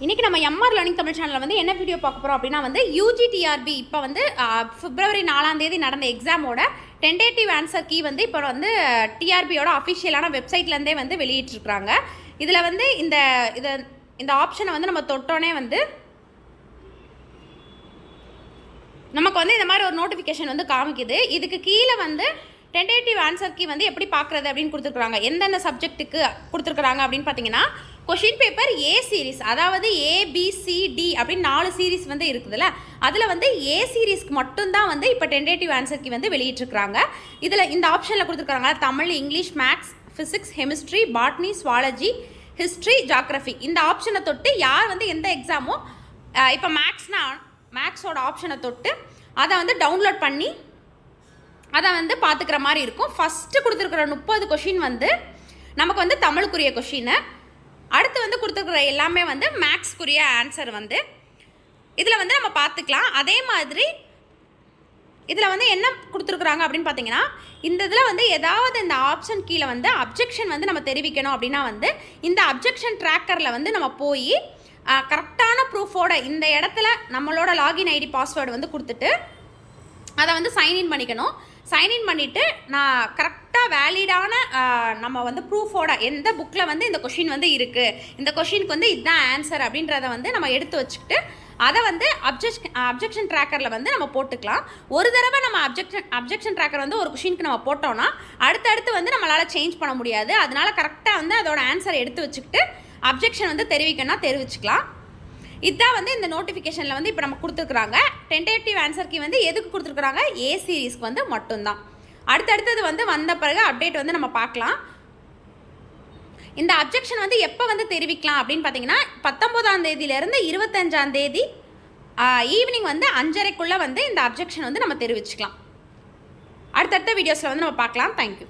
இன்றைக்கி நம்ம MR learning Tamil சேனலில் வந்து என்ன வீடியோ பார்க்க போகிறோம் அப்படின்னா வந்து யூஜிடிஆர்பி இப்போ வந்து பிப்ரவரி 4 நடந்த எக்ஸாமோட டென்டேட்டிவ் ஆன்சர் கீ வந்து இப்போ வந்து டிஆர்பியோட அஃபிஷியலான வெப்சைட்லேருந்தே வந்து வெளியிட்டிருக்கிறாங்க. இதில் வந்து இந்த ஆப்ஷனை வந்து நம்ம தொட்டோன்னே வந்து நமக்கு வந்து இந்த மாதிரி ஒரு நோட்டிஃபிகேஷன் வந்து காமிக்குது. இதுக்கு கீழே வந்து டென்டேட்டிவ் ஆன்சர் கீ வந்து எப்படி பார்க்குறது அப்படின்னு கொடுத்துருக்குறாங்க. எந்தெந்த சப்ஜெக்ட்டுக்கு கொடுத்துருக்குறாங்க அப்படின்னு பார்த்தீங்கன்னா, கொஷின் பேப்பர் ஏ சீரீஸ், அதாவது ஏபிசிடி அப்படின்னு 4 சீரீஸ் வந்து இருக்குதுல்ல, அதில் வந்து ஏ சீரீஸ்க்கு மட்டும்தான் வந்து இப்போ டென்டேட்டிவ் ஆன்சர் கீ வந்து வெளியிட்டிருக்கிறாங்க. இதில் இந்த ஆப்ஷனில் கொடுத்துருக்காங்க Tamil, English, maths, physics, chemistry, botany, zoology, history, geography. இந்த ஆப்ஷனை தொட்டு யார் வந்து எந்த எக்ஸாமோ இப்போ மேக்ஸோட ஆப்ஷனை தொட்டு அதை வந்து டவுன்லோட் பண்ணி அதை வந்து பார்த்துக்கிற மாதிரி இருக்கும். ஃபஸ்ட்டு கொடுத்துருக்குற 30 கொஷின் வந்து நமக்கு வந்து தமிழுக்குரிய கொஷின்னு, அடுத்து வந்து கொடுத்துருக்குற எல்லாமே வந்து மேக்ஸ்க்குரிய ஆன்சர் வந்து இதில் வந்து நம்ம பார்த்துக்கலாம். அதே மாதிரி இதில் வந்து என்ன கொடுத்துருக்குறாங்க அப்படின்னு பார்த்தீங்கன்னா, இந்த இதில் வந்து ஏதாவது இந்த ஆப்ஷன் கீழே வந்து அப்ஜெக்ஷன் வந்து நம்ம தெரிவிக்கணும் அப்படின்னா வந்து இந்த அப்ஜெக்ஷன் ட்ராக்கரில் வந்து நம்ம போய் கரெக்டான ப்ரூஃபோட இந்த இடத்துல நம்மளோட லாகின் ஐடி பாஸ்வேர்டு வந்து கொடுத்துட்டு அதை வந்து சைன்இன் பண்ணிக்கணும். சைன்இன் பண்ணிவிட்டு நான் கரெக்டாக வேலிடான நம்ம வந்து ப்ரூஃபோட எந்த புக்கில் வந்து இந்த கொஷின் வந்து இருக்குது, இந்த கொஷினுக்கு வந்து இதுதான் ஆன்சர் அப்படின்றத வந்து நம்ம எடுத்து வச்சுக்கிட்டு அதை வந்து அப்ஜெக்ஷன் ட்ராக்கரில் வந்து நம்ம போட்டுக்கலாம். ஒரு தடவை நம்ம அப்ஜெக்ஷன் ட்ராக்கர் வந்து ஒரு கொஷினுக்கு நம்ம போட்டோம்னா அடுத்தடுத்து வந்து நம்மளால் சேஞ்ச் பண்ண முடியாது. அதனால கரெக்டாக வந்து அதோட ஆன்சரை எடுத்து வச்சுக்கிட்டு அப்ஜெக்ஷன் வந்து தெரிவிச்சுக்கலாம். இதுதான் வந்து இந்த நோட்டிஃபிகேஷனில் வந்து இப்போ நம்ம கொடுத்துருக்குறாங்க. டென்டேட்டிவ் ஆன்சர் கீ வந்து எதுக்கு கொடுத்துருக்குறாங்க, ஏ சீரீஸ்க்கு வந்து மட்டும்தான். அடுத்தடுத்தது வந்து வந்த பிறகு அப்டேட் வந்து நம்ம பார்க்கலாம். இந்த அப்ஜெக்ஷன் வந்து எப்போ வந்து தெரிவிக்கலாம் அப்படின்னு பார்த்தீங்கன்னா, 19ஆம் தேதியிலேருந்து 25ஆம் தேதி ஈவினிங் வந்து 5:30க்குள்ளே வந்து இந்த அப்ஜெக்ஷன் வந்து நம்ம தெரிவிச்சுக்கலாம். அடுத்தடுத்த வீடியோஸில் வந்து நம்ம பார்க்கலாம். தேங்க்யூ.